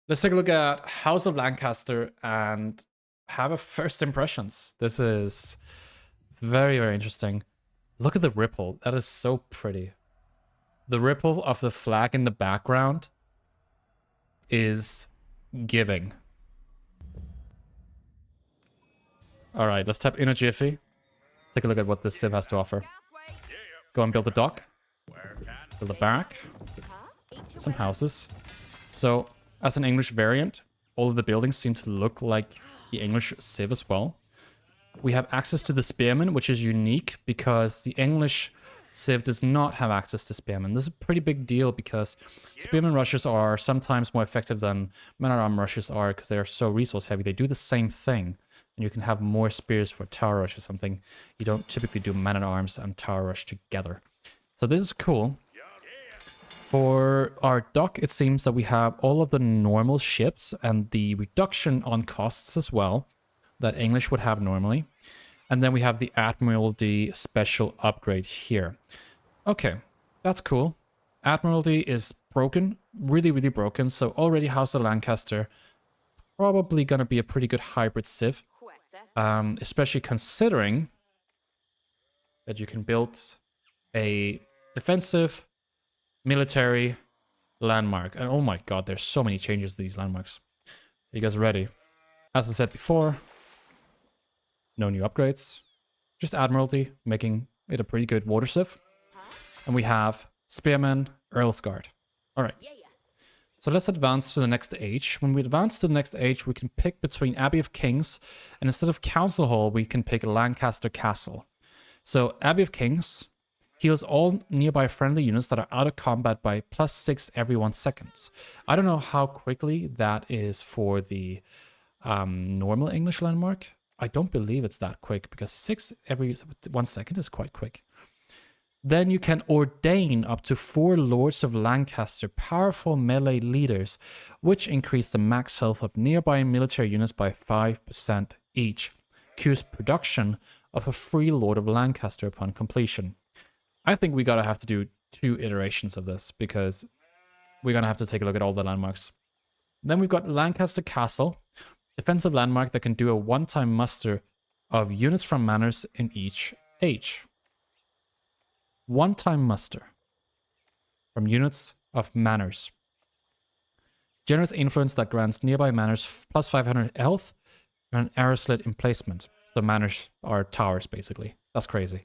Let's take a look at House of Lancaster and have a first impressions. This is very, very interesting. Look at the ripple. That is so pretty. The ripple of the flag in the background is giving. All right, let's tap in a jiffy. Take a look at what this civ has to offer. Go and build a dock. Build a barrack. Some houses. So, as an English variant, all of the buildings seem to look like the English civ as well. We have access to the spearmen, which is unique because the English civ does not have access to spearmen. This is a pretty big deal because spearmen rushes are sometimes more effective than men-at-arms rushes are because they are so resource heavy. They do the same thing, and you can have more spears for tower rush or something. You don't typically do men-at-arms and tower rush together. So this is cool. For our dock, it seems that we have all of the normal ships and the reduction on costs as well that English would have normally. And then we have the Admiralty special upgrade here. Okay, that's cool. Admiralty is broken, really, really broken. So already House of Lancaster, probably going to be a pretty good hybrid civ. Especially considering that you can build a defensive military landmark. And oh my god, there's so many changes to these landmarks. Are you guys ready? As I said before, no new upgrades. Just Admiralty, making it a pretty good water civ. And we have Spearman, Earl's Guard. Alright. So let's advance to the next age. When we advance to the next age, we can pick between Abbey of Kings, and instead of Council Hall, we can pick Lancaster Castle. So Abbey of Kings heals all nearby friendly units that are out of combat by +6 every 1 second. I don't know how quickly that is for the normal English landmark. I don't believe it's that quick because 6 every 1 second is quite quick. Then you can ordain up to 4 Lords of Lancaster, powerful melee leaders, which increase the max health of nearby military units by 5% each. Cures production of a free Lord of Lancaster upon completion. I think we gotta have to do 2 iterations of this because we're gonna have to take a look at all the landmarks. Then we've got Lancaster Castle, defensive landmark that can do a one-time muster of units from manors in each age. One-time muster from units of manors. Generous influence that grants nearby manors +500 health and an arrow slit emplacement. So manors are towers, basically. That's crazy.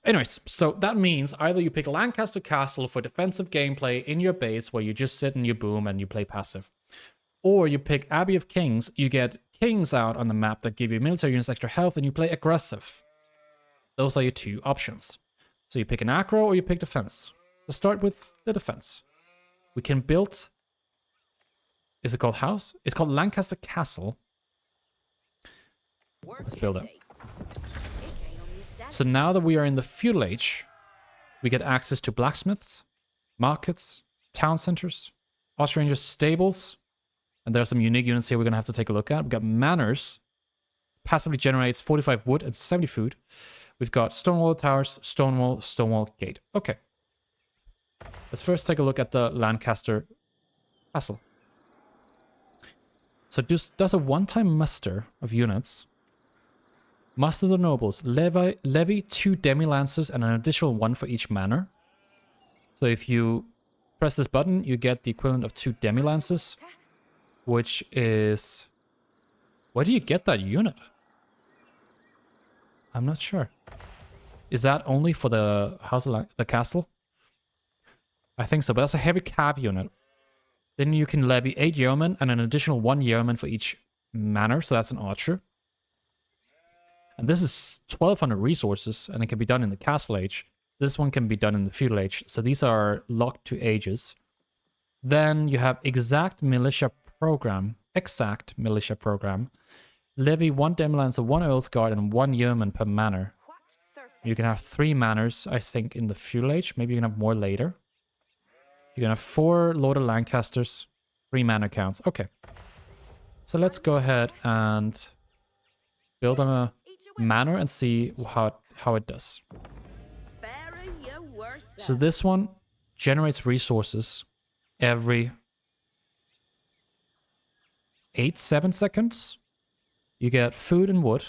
Anyways, so that means either you pick Lancaster Castle for defensive gameplay in your base where you just sit and you boom and you play passive. Or you pick Abbey of Kings, you get kings out on the map that give you military units extra health and you play aggressive. Those are your 2 options. So you pick an aggro or you pick defense. Let's start with the defense. We can build... Is it called house? It's called Lancaster Castle. Let's build it. So now that we are in the feudal age, we get access to blacksmiths, markets, town centers, archer rangers, stables, and there are some unique units here we're going to have to take a look at. We've got manors, passively generates 45 wood and 70 food. We've got Stonewall Towers, Stonewall Gate. Okay. Let's first take a look at the Lancaster Castle. So does a one-time muster of units. Muster the nobles. Levy 2 demi-lancers and an additional 1 for each manor. So if you press this button, you get the equivalent of 2 demi-lancers, which is... Where do you get that unit? I'm not sure. Is that only for the House of the Castle? I think so, but that's a heavy cav unit. Then you can levy 8 yeomen and an additional 1 yeoman for each manor, so that's an archer. And this is 1200 resources, and it can be done in the Castle Age. This one can be done in the Feudal Age, so these are locked to ages. Then you have Exact Militia Program. Levy 1 Demi-Lancer, 1 Earl's Guard, and 1 Yeoman per manor. You can have 3 manors, I think, in the Feudal Age. Maybe you can have more later. You can have 4 Lord of Lancasters, 3 manor counts. Okay. So let's go ahead and build a manor and see how it does. So this one generates resources every 7 seconds. You get food and wood.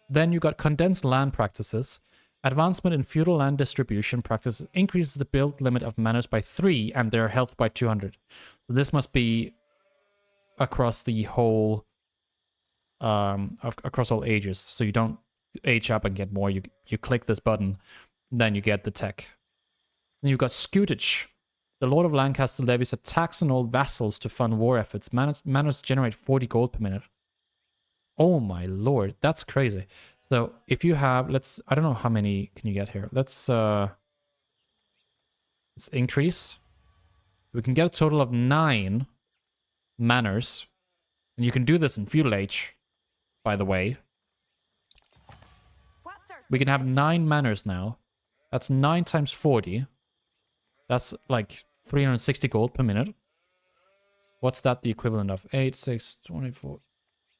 Then you got condensed land practices. Advancement in feudal land distribution practices increases the build limit of manors by 3 and their health by 200. So this must be across the whole, across all ages. So you don't age up and get more. You click this button, then you get the tech. Then you've got scutage. The Lord of Lancaster levies a tax on all vassals to fund war efforts. Manors generate 40 gold per minute. Oh my lord, that's crazy. So if you have, I don't know how many can you get here. Let's increase. We can get a total of 9 manors. And you can do this in feudal age, by the way. We can have 9 manors now. That's 9 times 40. That's like 360 gold per minute. What's that the equivalent of? 8, 6, 24.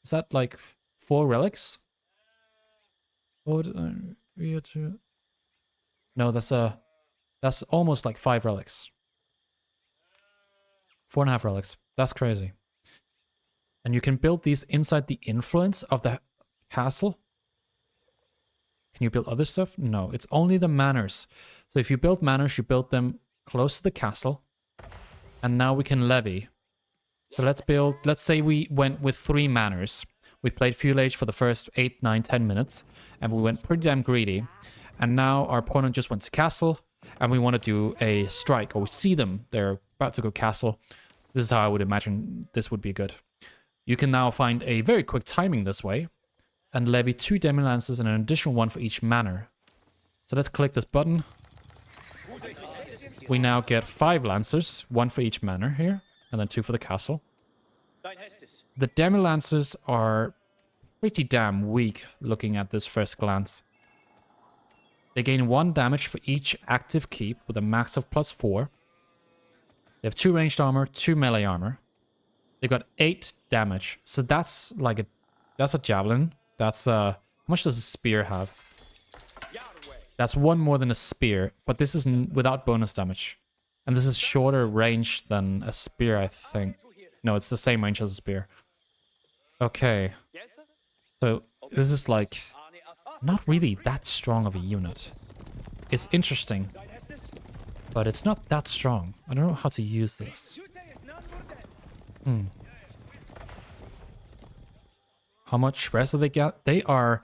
Is that like 4 relics? No, that's almost like 5 relics. 4.5 relics. That's crazy. And you can build these inside the influence of the castle. Can you build other stuff? No, it's only the manors. So if you build manors, you build them close to the castle. And now we can levy. So let's say we went with 3 manors. We played feudal age for the first 8, 9, 10 minutes. And we went pretty damn greedy. And now our opponent just went to castle. And we want to do a strike. Or we see them. They're about to go castle. This is how I would imagine this would be good. You can now find a very quick timing this way. And levy 2 demi-lancers and an additional 1 for each manor. So let's click this button. We now get 5 lancers. 1 for each manor here. And then 2 for the castle. The demi-lancers are pretty damn weak looking at this first glance. They gain 1 damage for each active keep with a max of +4. They have 2 ranged armor, 2 melee armor. They've got 8 damage. So that's like a javelin. That's how much does a spear have? That's 1 more than a spear, but this is without bonus damage. And this is shorter range than a spear, I think. No, it's the same range as a spear. Okay. So this is like not really that strong of a unit. It's interesting, but it's not that strong. I don't know how to use this. How much rest do they get? They are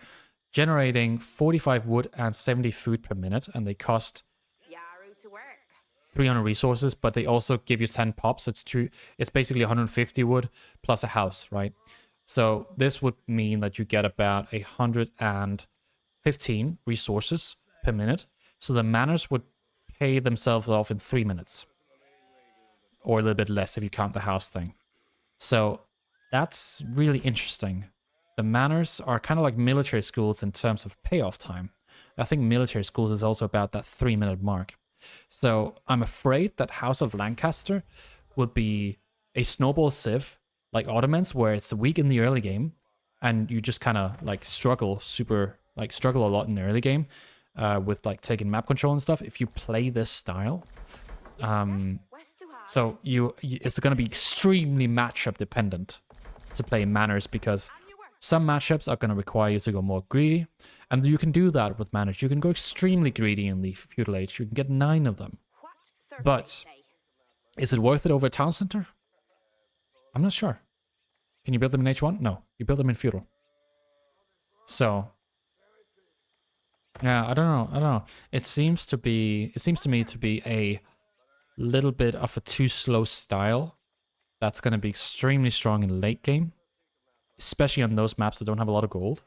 generating 45 wood and 70 food per minute, and they cost 300 resources, but they also give you 10 pops. So it's basically 150 wood plus a house, right? So this would mean that you get about 115 resources per minute. So the manors would pay themselves off in 3 minutes. Or a little bit less if you count the house thing. So that's really interesting. The manors are kind of like military schools in terms of payoff time. I think military schools is also about that 3-minute mark. So I'm afraid that House of Lancaster would be a snowball civ like Ottomans, where it's weak in the early game and you just kind of like struggle a lot in the early game with like taking map control and stuff. If you play this style, so it's going to be extremely matchup dependent to play manors, because some matchups are going to require you to go more greedy, and you can do that with manors. You can go extremely greedy in the feudal age. You can get 9 of them. But is it worth it over a town center? I'm not sure. Can you build them in H1? No, you build them in feudal. So yeah, I don't know. It seems to me to be a little bit of a too slow style that's going to be extremely strong in late game, especially on those maps that don't have a lot of gold.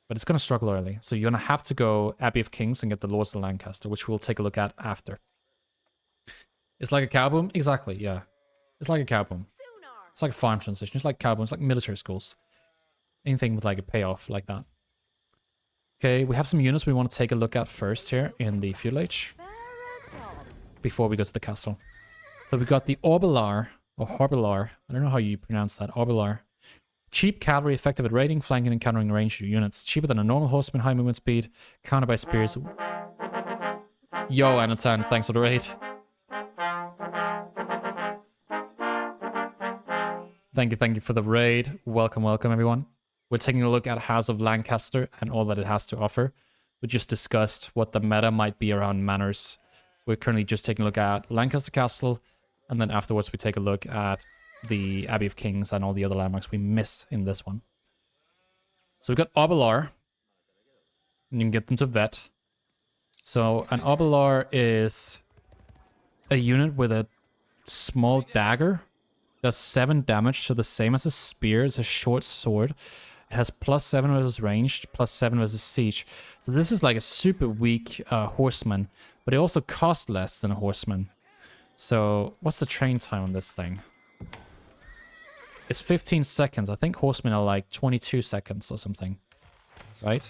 But it's going to struggle early. So you're going to have to go Abbey of Kings and get the Lords of Lancaster, which we'll take a look at after. It's like a cow boom? Exactly, yeah. It's like a cow boom. It's like a farm transition. It's like cow boom. It's like military schools. Anything with like a payoff like that. Okay, we have some units we want to take a look at first here in the feudal age, before we go to the castle. So we got the Orbilar, or Horbilar. I don't know how you pronounce that. Orbilar. Cheap cavalry, effective at raiding, flanking, and countering ranged units. Cheaper than a normal horseman, high movement speed, countered by spears. Yo, Anatan, thanks for the raid. Thank you for the raid. Welcome, welcome, everyone. We're taking a look at House of Lancaster and all that it has to offer. We just discussed what the meta might be around manors. We're currently just taking a look at Lancaster Castle, and then afterwards we take a look at the Abbey of Kings and all the other landmarks we miss in this one. So we've got Obelar, and you can get them to vet. So an Obelar is a unit with a small dagger. Does 7 damage, so the same as a spear. It's a short sword. It has +7 versus ranged, +7 versus siege. So this is like a super weak horseman, but it also costs less than a horseman. So what's the train time on this thing? It's 15 seconds. I think horsemen are like 22 seconds or something, right?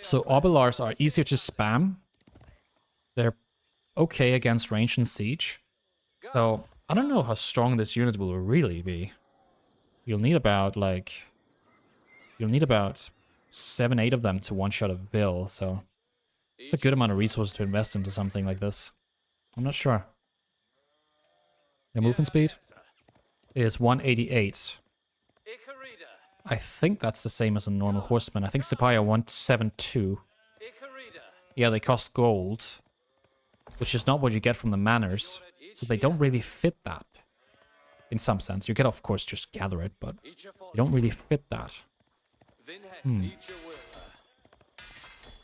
So Obelars are easier to spam. They're okay against range and siege. So I don't know how strong this unit will really be. You'll need about 7, 8 of them to one-shot a Bill, so it's a good amount of resources to invest into something like this. I'm not sure. Their movement speed is 188. I think that's the same as a normal horseman. I think Sipaya 172. Yeah, they cost gold, which is not what you get from the manors, so they don't really fit that. In some sense. You can, of course, just gather it, but you don't really fit that. In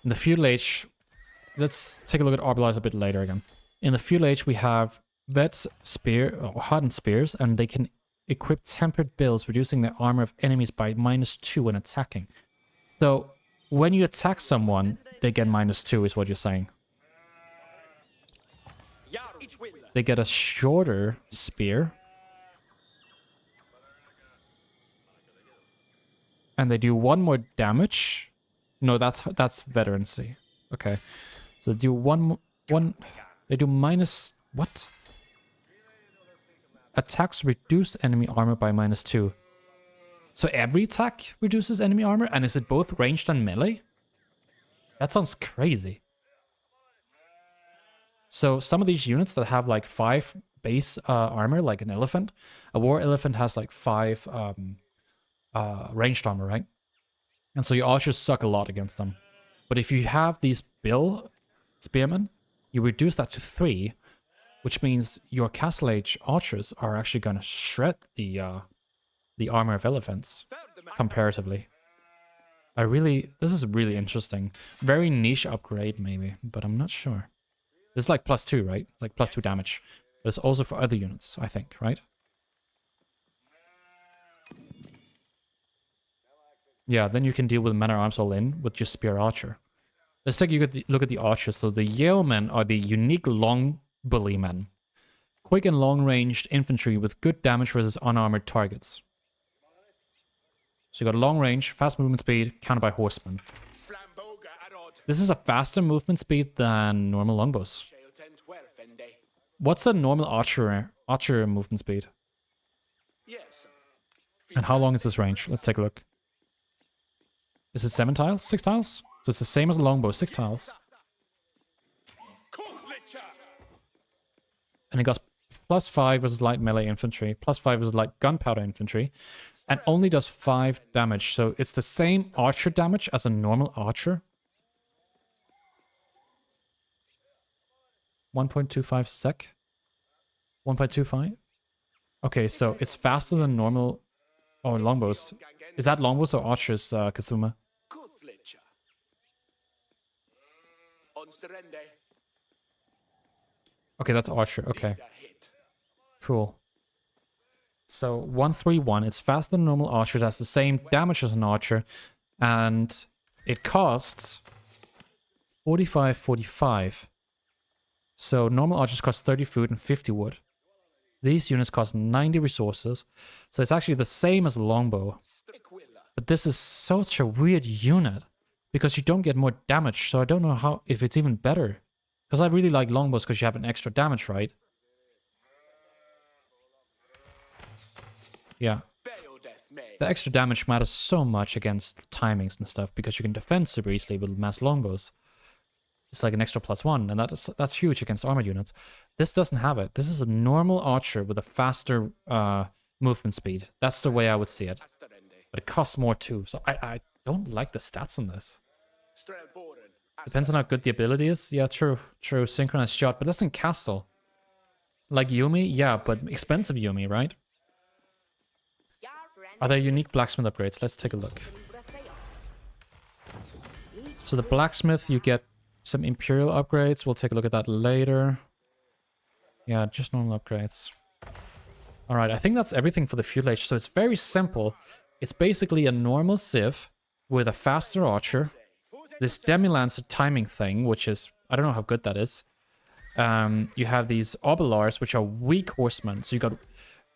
the feudal age, let's take a look at Arbalize a bit later again. In the feudal age, we have vets, spear, or hardened spears, and they can equip tempered bills, reducing the armor of enemies by -2 when attacking. So, when you attack someone, they get -2, is what you're saying. They get a shorter spear. And they do 1 more damage. No, that's veterancy. Okay. So they do one they do minus what? Attacks reduce enemy armor by -2. So every attack reduces enemy armor, and is it both ranged and melee? That sounds crazy. So some of these units that have like 5 base armor, like an elephant, a war elephant has like 5 ranged armor, right? And so your archers suck a lot against them. But if you have these bill spearmen, you reduce that to 3, which means your Castle Age archers are actually going to shred the armor of elephants comparatively. This is really interesting. Very niche upgrade maybe, but I'm not sure. This is like +2, right? It's like +2 damage. But it's also for other units, I think, right? Yeah, then you can deal with men at arms all in with just spear archer. Let's take a look at the archers. So the Yale men are the unique long bully men. Quick and long-ranged infantry with good damage versus unarmored targets. So you got long range, fast movement speed, countered by horsemen. This is a faster movement speed than normal longbows. What's a normal archer movement speed? And how long is this range? Let's take a look. Is it 7 tiles? 6 tiles? So it's the same as a longbow, 6 tiles. And it got +5 versus light melee infantry, +5 versus light gunpowder infantry, and only does 5 damage. So it's the same archer damage as a normal archer. 1.25 sec? 1.25? Okay, so it's faster than normal or longbows. Is that longbows or archers, Kazuma? Okay, that's archer. Okay. Cool. So 131, it's faster than normal archer, has the same damage as an archer, and it costs 45. So normal archers cost 30 food and 50 wood. These units cost 90 resources, so it's actually the same as a longbow. But this is such a weird unit, because you don't get more damage, so I don't know if it's even better. Because I really like longbows because you have an extra damage, right? Yeah. The extra damage matters so much against timings and stuff, because you can defend super easily with mass longbows. It's like an extra +1, and that's huge against armored units. This doesn't have it. This is a normal archer with a faster movement speed. That's the way I would see it. But it costs more too, so I don't like the stats on this. Depends on how good the ability is. Yeah, true. Synchronized shot, but that's in castle. Like Yumi? Yeah, but expensive Yumi, right? Are there unique blacksmith upgrades? Let's take a look. So the blacksmith, you get some imperial upgrades. We'll take a look at that later. Yeah, just normal upgrades. Alright, I think that's everything for the feudal age. So it's very simple. It's basically a normal civ with a faster archer. This demi-lancer timing thing, which is... I don't know how good that is. You have these obolars, which are weak horsemen. So you got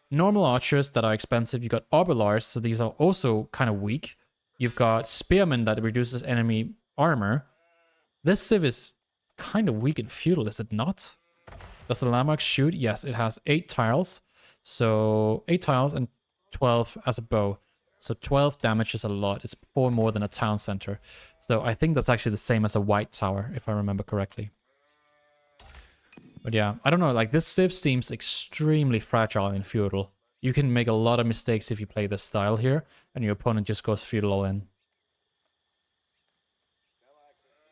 normal archers that are expensive. You got obolars, so these are also kind of weak. You've got spearmen that reduces enemy armor. This civ is kind of weak and feudal, is it not? Does the landmark shoot? Yes, it has 8 tiles. So 8 tiles and 12 as a bow. So 12 damage is a lot. It's 4 more than a town center. So I think that's actually the same as a white tower, if I remember correctly. But yeah, I don't know, like this civ seems extremely fragile in feudal. You can make a lot of mistakes if you play this style here, and your opponent just goes feudal all in.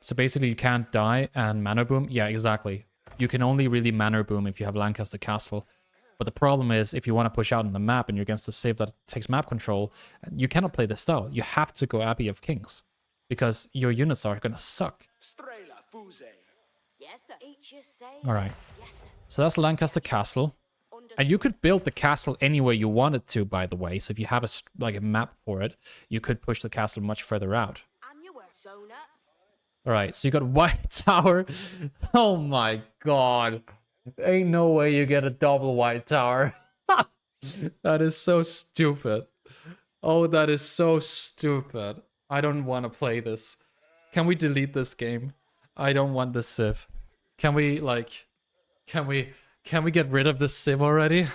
So basically you can't die and manor boom. Yeah, exactly. You can only really manor boom if you have Lancaster Castle. But the problem is, if you want to push out on the map and you're against a civ that takes map control, you cannot play this style. You have to go Abbey of Kings, because your units are going to suck. Alright, so that's Lancaster Castle. And you could build the castle any way you wanted to, by the way. So if you have a map for it, you could push the castle much further out. Alright, so you got White Tower. Oh my god. Ain't no way you get a double White Tower. That is so stupid. Oh, that is so stupid. I don't want to play this. Can we delete this game? I don't want this civ. Can we, like... Can we get rid of this civ already?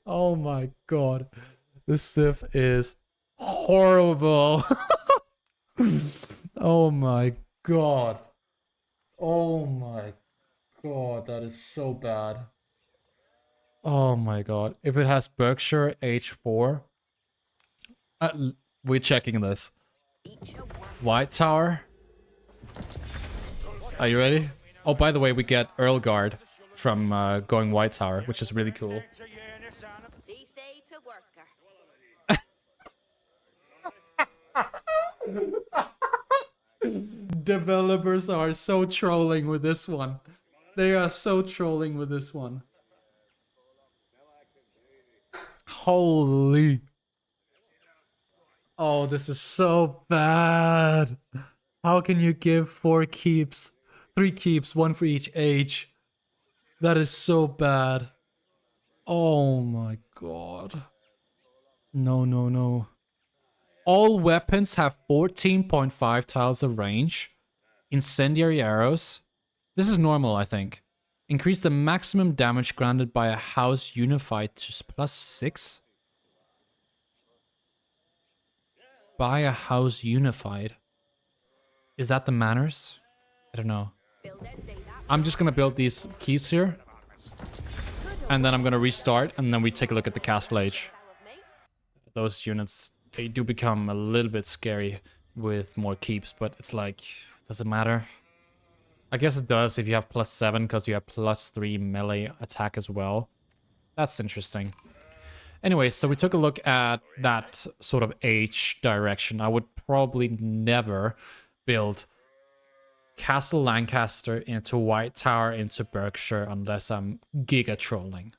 Oh my god. This civ is horrible. Oh my god. Oh my god, that is so bad. Oh my god. If it has Berkshire H4, we're checking this. White Tower. Are you ready? Oh, by the way, we get Earlguard from going White Tower, which is really cool. Developers are so trolling with this one. They are so trolling with this one. Holy. Oh, this is so bad. How can you give 4 keeps? 3 keeps, 1 for each age. That is so bad. Oh my god. No, no, no. All weapons have 14.5 tiles of range. Incendiary arrows. This is normal, I think. Increase the maximum damage granted by a house unified to +6. By a house unified. Is that the manors? I don't know. I'm just gonna build these keeps here. And then I'm gonna restart, and then we take a look at the castle age. Those units, they do become a little bit scary with more keeps, but it's like, does it matter? I guess it does if you have +7, because you have +3 melee attack as well. That's interesting. Anyway, so we took a look at that sort of age direction. I would probably never build Castle Lancaster into White Tower into Berkshire unless I'm giga trolling.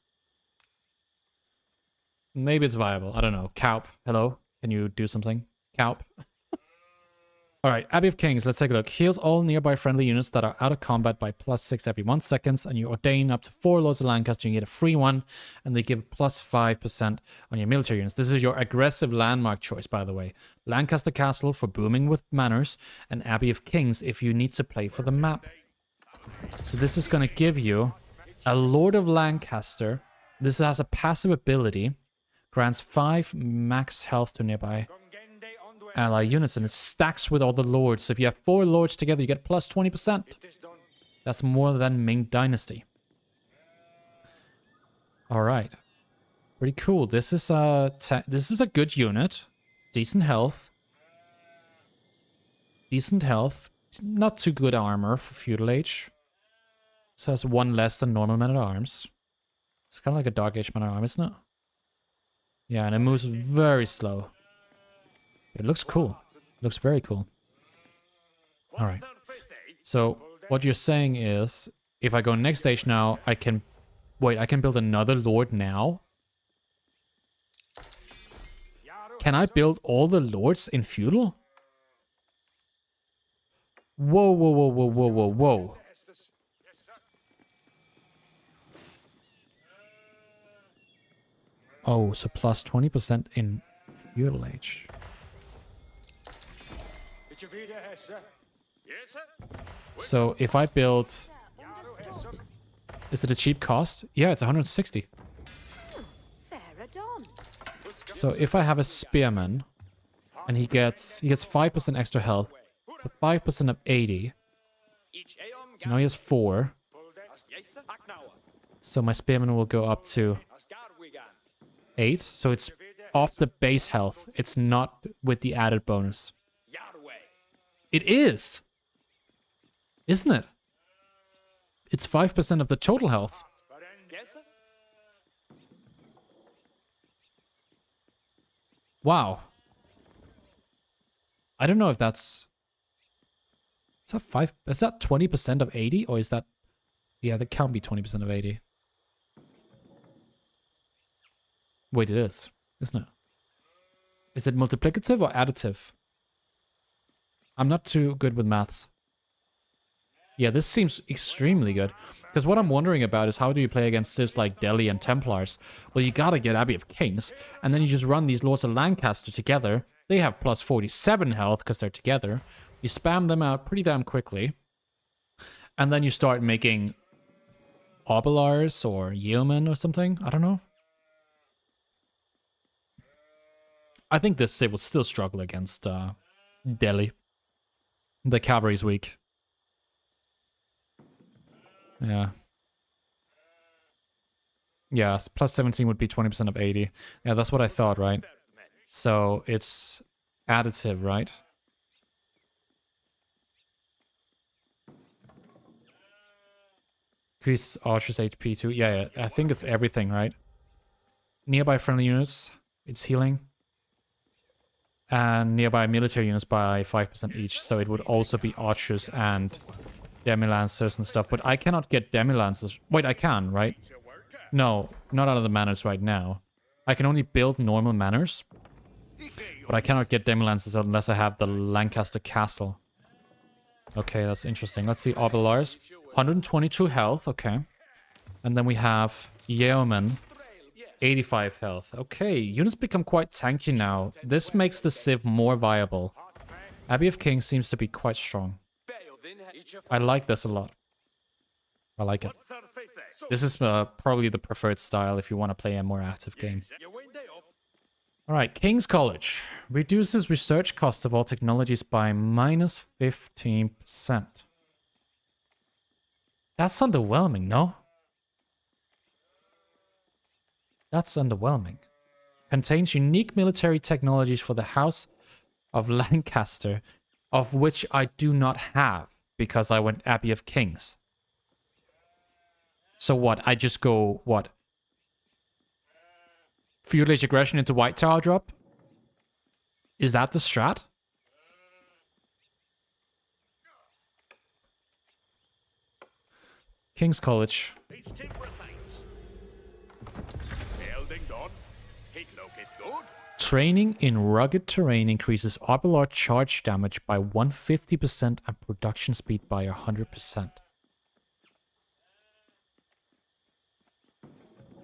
Maybe it's viable. I don't know. Cowp, hello? Can you do something? Cowp? Alright, Abbey of Kings, let's take a look. Heals all nearby friendly units that are out of combat by +6 every 1 second, and you ordain up to 4 Lords of Lancaster, you get a free one, and they give +5% on your military units. This is your aggressive landmark choice, by the way. Lancaster Castle for booming with manors, and Abbey of Kings if you need to play for the map. So this is going to give you a Lord of Lancaster. This has a passive ability, grants 5 max health to nearby ally units, and it stacks with all the lords. So if you have 4 lords together, you get plus 20%. That's more than Ming Dynasty. All right, pretty cool. This is a good unit, decent health, not too good armor for feudal age. This has 1 less than normal men at arms. It's kind of like a Dark Age man at arms, isn't it? Yeah, and it moves very slow. But it looks cool. It looks very cool. All right. So what you're saying is, if I go next stage now, I can... Wait, I can build another lord now? Can I build all the lords in feudal? Whoa, whoa, whoa, whoa, whoa, whoa, whoa. Oh, so plus 20% in feudal age. So if I build... Is it a cheap cost? Yeah, it's 160. So if I have a spearman and he gets 5% extra health, so 5% of 80. So now he has 4. So my spearman will go up to 8. So it's off the base health. It's not with the added bonus. It is! Isn't it? It's 5% of the total health. Wow. I don't know if that's... Is that 20% of 80? Or is that... Yeah, that can't be 20% of 80. Wait, it is, isn't it? Is it multiplicative or additive? I'm not too good with maths. Yeah, this seems extremely good. Because what I'm wondering about is how do you play against civs like Delhi and Templars? Well, you gotta get Abbey of Kings, and then you just run these Lords of Lancaster together. They have plus 47 health because they're together. You spam them out pretty damn quickly. And then you start making Obolars or Yeomen or something. I don't know. I think this civ would still struggle against Delhi. The cavalry's weak. Yeah. Yeah, plus 17 would be 20% of 80. Yeah, that's what I thought, right? So it's additive, right? Increase archer's HP too. Yeah, I think it's everything, right? Nearby friendly units, it's healing. And nearby military units by 5% each. So it would also be archers and demi-lancers and stuff. But I cannot get demi-lancers. Wait, I can, right? No, not out of the manors right now. I can only build normal manors. But I cannot get demi-lancers unless I have the Lancaster castle. Okay, that's interesting. Let's see, Obolars. 122 health, okay. And then we have Yeoman. 85 health. Okay, units become quite tanky now. This makes the civ more viable. Abbey of Kings seems to be quite strong. I like this a lot. I like it. This is probably the preferred style if you want to play a more active game. Alright, King's College. Reduces research costs of all technologies by minus 15%. That's underwhelming, no? That's underwhelming. Contains unique military technologies for the House of Lancaster, of which I do not have, because I went Abbey of Kings. So what? I just go, what? Feudal Age aggression into White Tower drop? Is that the strat? King's College. Training in rugged terrain increases Obolar charge damage by 150% and production speed by 100%.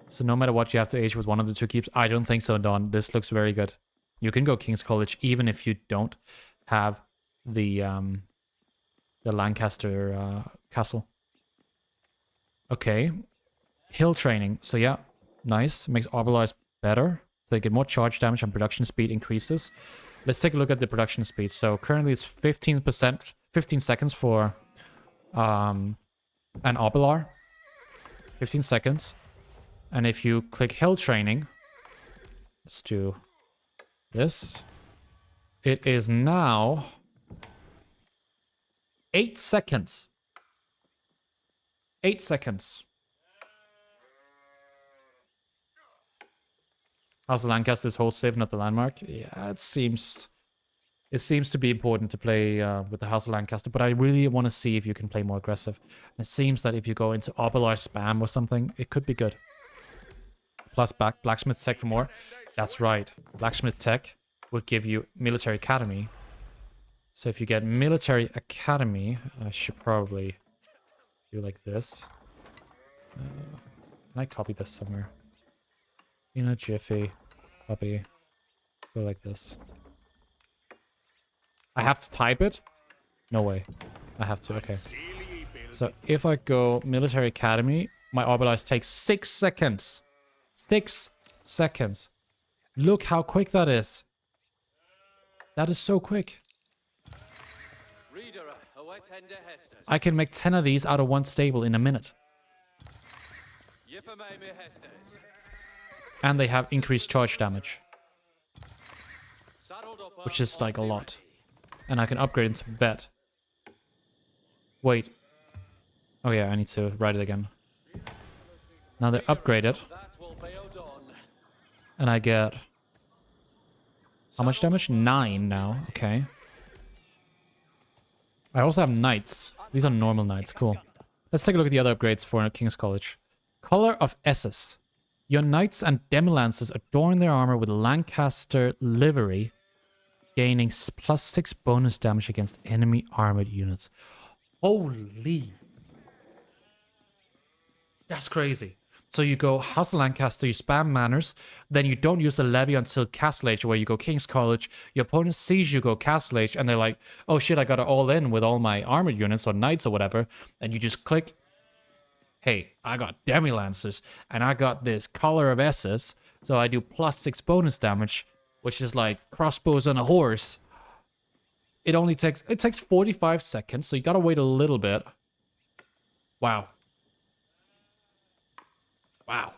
So no matter what, you have to age with one of the two keeps. I don't think so, Don. This looks very good. You can go King's College even if you don't have the Lancaster castle. Okay. Hill training. So yeah, nice. Makes Obolars better. So they get more charge damage and production speed increases. Let's take a look at the production speed. So currently it's 15%, 15 seconds for an Opelar. 15 seconds. And if you click hill training, let's do this. It is now 8 seconds. 8 seconds. How's the Lancaster's whole civ, not the landmark? Yeah, it seems to be important to play with the House of Lancaster, but I really want to see if you can play more aggressive. It seems that if you go into Opelar spam or something, it could be good. Plus Blacksmith Tech for more. That's right. Blacksmith Tech would give you Military Academy. So if you get Military Academy, I should probably do like this. Can I copy this somewhere? In a jiffy. Copy. Go like this. I have to type it? No way. I have to, okay. So if I go Military Academy, my Orbalize takes 6 seconds. 6 seconds. Look how quick that is. That is so quick. I can make 10 of these out of one stable in a minute. And they have increased charge damage. Which is like a lot. And I can upgrade into vet. Wait. Oh yeah, I need to write it again. Now they're upgraded. And I get... how much damage? 9 now. Okay. I also have knights. These are normal knights. Cool. Let's take a look at the other upgrades for King's College. Color of Esses. Your knights and demi-lancers adorn their armor with Lancaster livery, gaining +6 bonus damage against enemy armored units. Holy. That's crazy. So you go House of Lancaster, you spam Manors, then you don't use the levy until Castle Age, where you go King's College, your opponent sees you go Castle Age, and they're like, oh shit, I got it all in with all my armored units or knights or whatever, and you just click, hey, I got demi-lancers, and I got this Collar of Esses, so I do +6 bonus damage, which is like crossbows on a horse. It takes 45 seconds, so you gotta wait a little bit. Wow. Wow.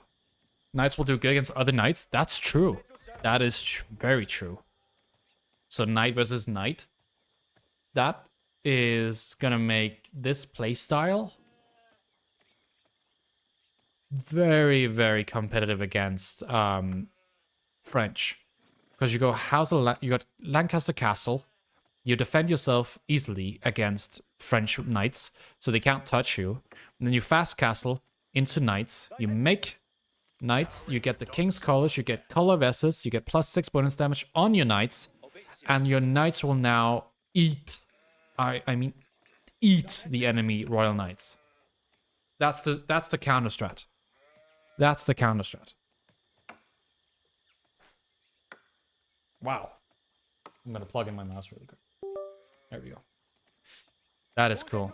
Knights will do good against other knights? That's true. That is very true. So knight versus knight. That is gonna make this playstyle very, very competitive against French. Because you go you got Lancaster Castle. You defend yourself easily against French knights, so they can't touch you. And then you fast castle into knights. You make knights. You get the King's College. You get Color of Esses. You get +6 bonus damage on your knights. And your knights will now eat... I mean, eat the enemy Royal Knights. That's the counter strat. That's the counter strat. Wow. I'm going to plug in my mouse really quick. There we go. That is cool.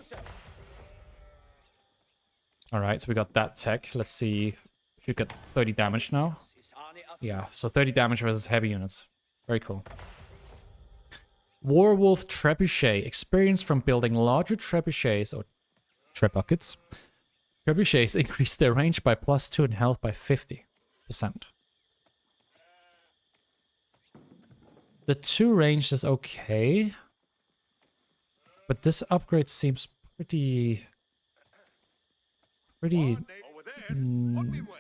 Alright, so we got that tech. Let's see if you get 30 damage now. Yeah, so 30 damage versus heavy units. Very cool. Warwolf Trebuchet. Experience from building larger trebuchets or trebuckets. Trebuchets increase their range by +2 and health by 50%. The 2 range is okay. But this upgrade seems pretty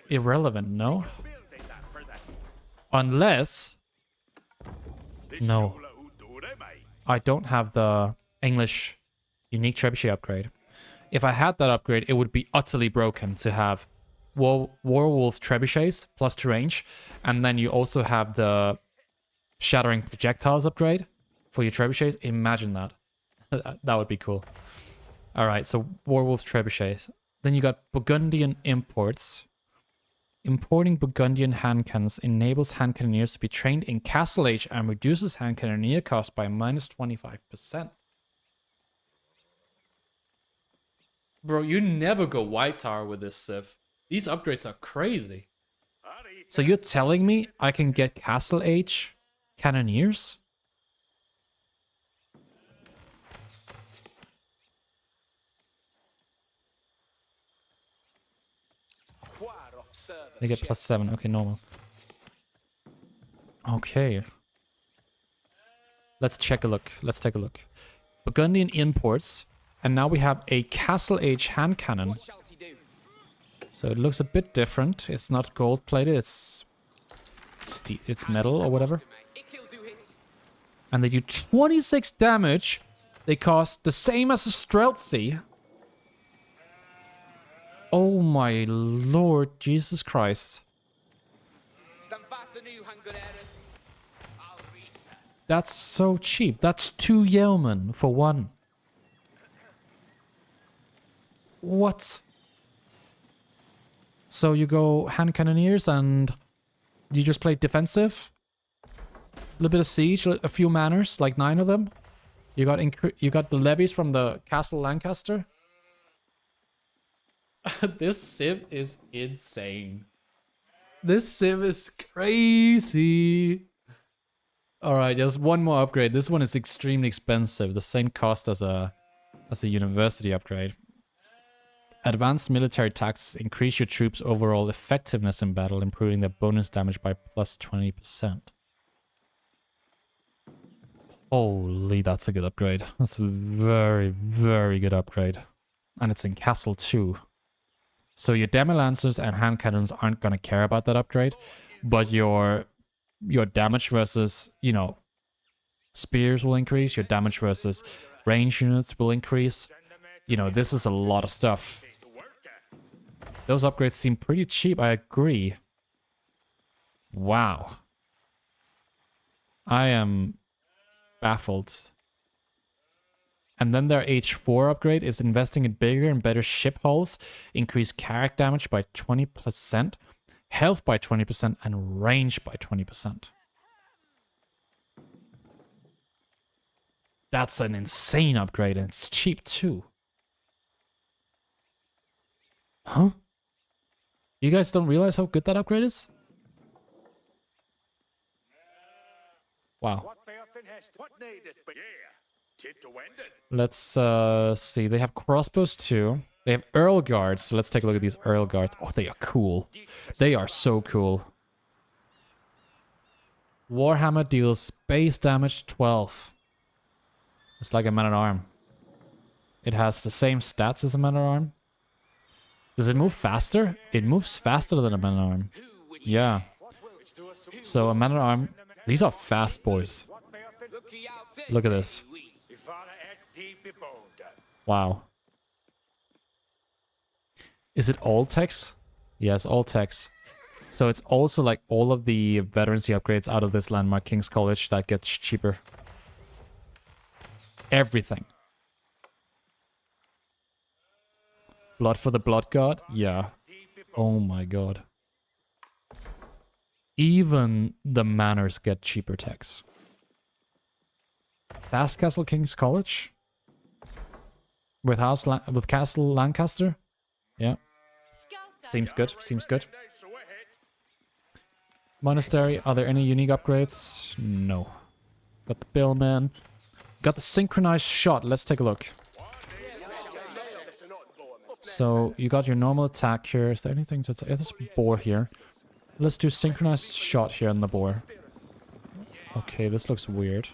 irrelevant, no? Unless... no. I don't have the English unique trebuchet upgrade. If I had that upgrade, it would be utterly broken to have Warwolf trebuchets +2 range, and then you also have the shattering projectiles upgrade for your trebuchets. Imagine that. That would be cool. Alright, so Warwolf trebuchets. Then you got Burgundian imports. Importing Burgundian hand cannons enables hand cannoneers to be trained in Castle Age and reduces hand cannoneer cost by -25%. Bro, you never go White Tower with this civ. These upgrades are crazy. So you're telling me I can get Castle Age cannoneers They get +7. Okay, normal. Okay. Let's check a look. Let's take a look. Burgundian imports. And now we have a Castle Age hand cannon. So it looks a bit different. It's not gold plated. It's metal or whatever. And they do 26 damage. They cost the same as a Streltsy. Oh my lord, Jesus Christ. That's so cheap. That's 2 yeomen for 1. What? So you go hand cannoneers and you just play defensive? A little bit of siege, a few manors, like 9 of them. You got the levies from the Castle Lancaster. This civ is insane. This civ is crazy. Alright, just one more upgrade. This one is extremely expensive. The same cost as a university upgrade. Advanced military tactics increase your troops' overall effectiveness in battle, improving their bonus damage by +20%. Holy, that's a good upgrade. That's a very, very good upgrade. And it's in Castle 2. So your Demi Lancers and hand cannons aren't going to care about that upgrade, but your damage versus, you know, spears will increase, your damage versus range units will increase. You know, this is a lot of stuff. Those upgrades seem pretty cheap, I agree. Wow. I am baffled. And then their H4 upgrade is investing in bigger and better ship hulls, increase carrack damage by 20%, health by 20%, and range by 20%. That's an insane upgrade, and it's cheap too. Huh? You guys don't realize how good that upgrade is? Wow. Let's see. They have crossbows too. They have Earl Guards. So let's take a look at these Earl Guards. Oh, they are cool. They are so cool. Warhammer deals base damage 12. It's like a man-at-arm. It has the same stats as a man-at-arm. Does it move faster? It moves faster than a man-at-arm. Yeah. So a man-at-arm... These are fast boys. Look at this. Wow. Is it all text? Yes, all text. So it's also like all of the veterancy upgrades out of this landmark King's College that gets cheaper. Everything. Blood for the Blood God? Yeah. Oh my god. Even the manors get cheaper techs. Fast Castle King's College? With Castle Lancaster? Yeah. Seems good. Seems good. Monastery. Are there any unique upgrades? No. Got the Billman. Got the synchronized shot. Let's take a look. So you got your normal attack here. Is there anything to... There's a boar here. Let's do synchronized shot here on the boar. Okay, this looks weird.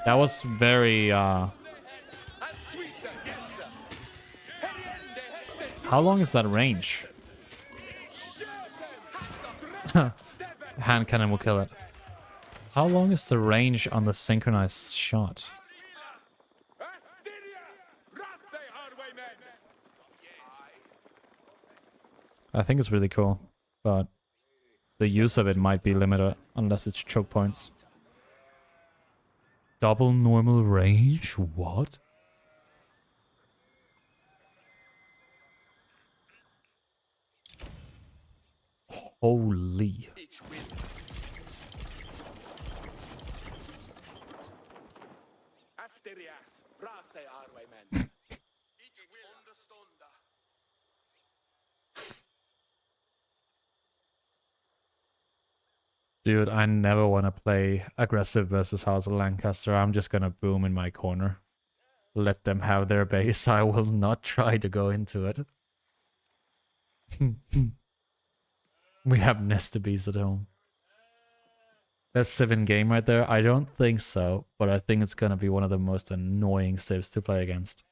That was very... How long is that range? Hand cannon will kill it. How long is the range on the synchronized shot? I think it's really cool, but the use of it might be limited unless it's choke points. Double normal range? What? Holy. Dude, I never want to play aggressive versus House of Lancaster. I'm just gonna boom in my corner. Let them have their base. I will not try to go into it. We have Nesta bees at home. Best civ in game right there? I don't think so, but I think it's gonna be one of the most annoying civs to play against.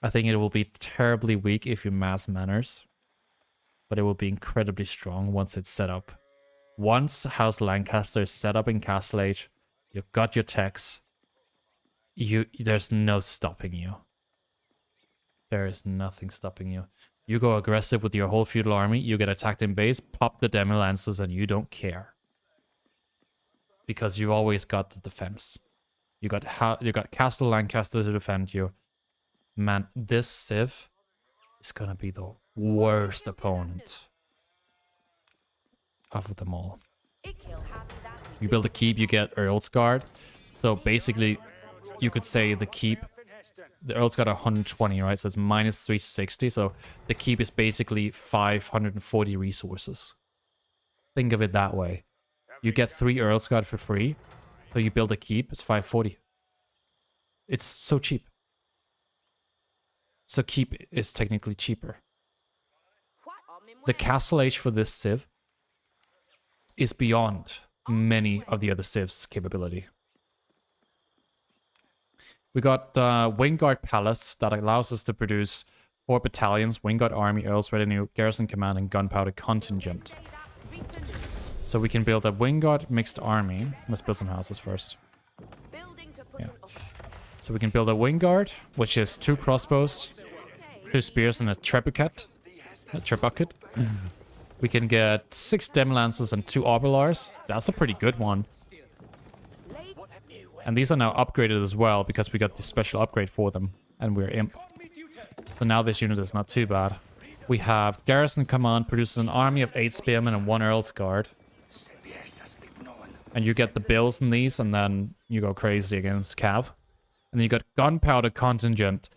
I think it will be terribly weak if you mass Manors, but it will be incredibly strong once it's set up. Once House Lancaster is set up in Castle Age, you've got your techs. There's no stopping you. There is nothing stopping you. You go aggressive with your whole feudal army, you get attacked in base, pop the demi lancers, and you don't care. Because you've always got the defense. You got Castle Lancaster to defend you. Man, this civ is gonna be the worst opponent of them all. You build a keep, you get Earl's Guard. So basically, you could say the keep, the Earl's Guard are 120, right? So it's minus 360. So the keep is basically 540 resources. Think of it that way. You get 3 Earl's Guard for free. So you build a keep, it's 540. It's so cheap. So keep is technically cheaper. The Castle Age for this civ is beyond many of the other civs' capability. We got Wynguard Palace that allows us to produce 4 battalions, Wynguard Army, Earl's Retinue, Garrison Command, and Gunpowder Contingent. So we can build a Wynguard mixed army. Let's build some houses first. Yeah. So we can build a Wynguard, which is 2 crossbows, 2 spears, and a trebuchet. We can get 6 Demlancers and 2 Obolars. That's a pretty good one. And these are now upgraded as well, because we got the special upgrade for them. And we're imp. So now this unit is not too bad. We have Garrison Command produces an army of 8 Spearmen and 1 Earl's Guard. And you get the bills in these, and then you go crazy against Cav. And then you got Gunpowder Contingent.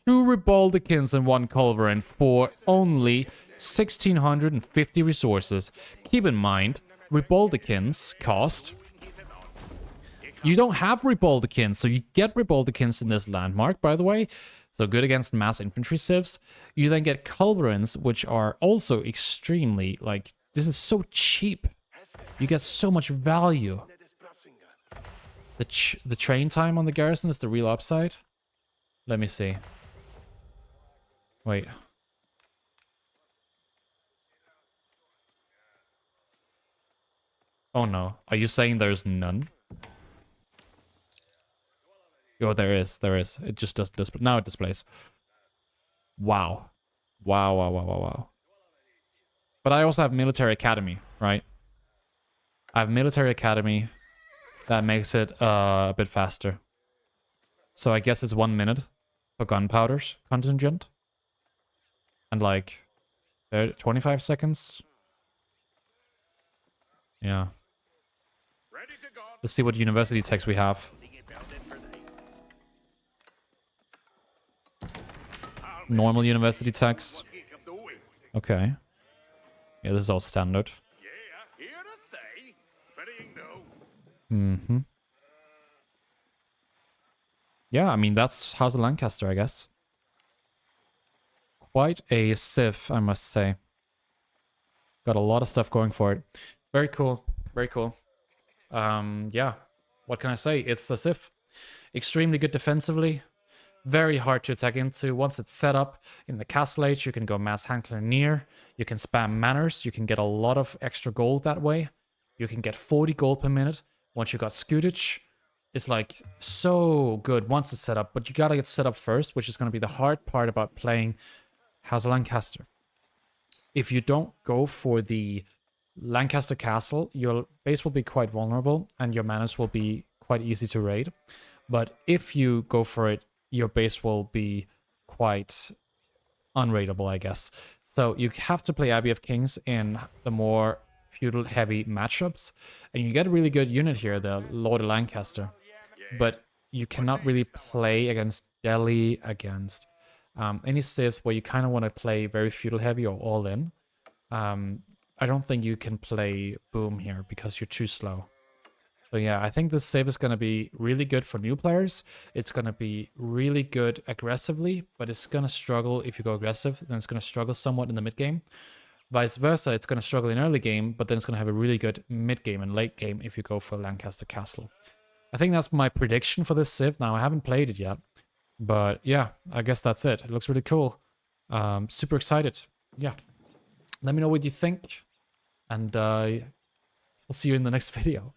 2 Rebaldicans and 1 Culverin for only 1,650 resources. Keep in mind, Rebaldicans cost... You don't have Rebaldicans, so you get Rebaldicans in this landmark, by the way. So good against mass infantry civs. You then get Culverins, which are also extremely, like, this is so cheap. You get so much value. The train time on the garrison is the real upside. Let me see. Wait. Oh no. Are you saying there's none? Oh, there is. There is. It just does display. Now it displays. Wow. Wow, wow, wow, wow, wow. But I also have Military Academy, right? I have Military Academy. That makes it a bit faster. So I guess it's 1 minute for Gunpowder's contingent. And like 25 seconds. Yeah. Let's see what university text we have. Normal university text. Okay. Yeah, this is all standard. Mm-hmm. Yeah, I mean, that's House of Lancaster, I guess. Quite a civ, I must say. Got a lot of stuff going for it. Very cool. Very cool. Yeah. What can I say? It's a civ. Extremely good defensively. Very hard to attack into. Once it's set up in the Castle Age, you can go Mass Handler near. You can spam Manors. You can get a lot of extra gold that way. You can get 40 gold per minute. Once you got Scutage, it's like so good once it's set up. But you gotta get set up first, which is gonna be the hard part about playing House of Lancaster. If you don't go for the Lancaster Castle, your base will be quite vulnerable and your Manors will be quite easy to raid. But if you go for it, your base will be quite unraidable, I guess. So you have to play Abbey of Kings in the more feudal heavy matchups, and you get a really good unit here, the Lord of Lancaster. But you cannot really play against Delhi, against any civs where you kind of want to play very feudal heavy or all in. I don't think you can play Boom here because you're too slow. So yeah, I think this civ is going to be really good for new players. It's going to be really good aggressively, but it's going to struggle if you go aggressive. Then it's going to struggle somewhat in the mid game. Vice versa, it's going to struggle in early game, but then it's going to have a really good mid game and late game if you go for Lancaster Castle. I think that's my prediction for this civ. Now, I haven't played it yet, but yeah, I guess that's it. It looks really cool. Super excited. Yeah. Let me know what you think, and I'll see you in the next video.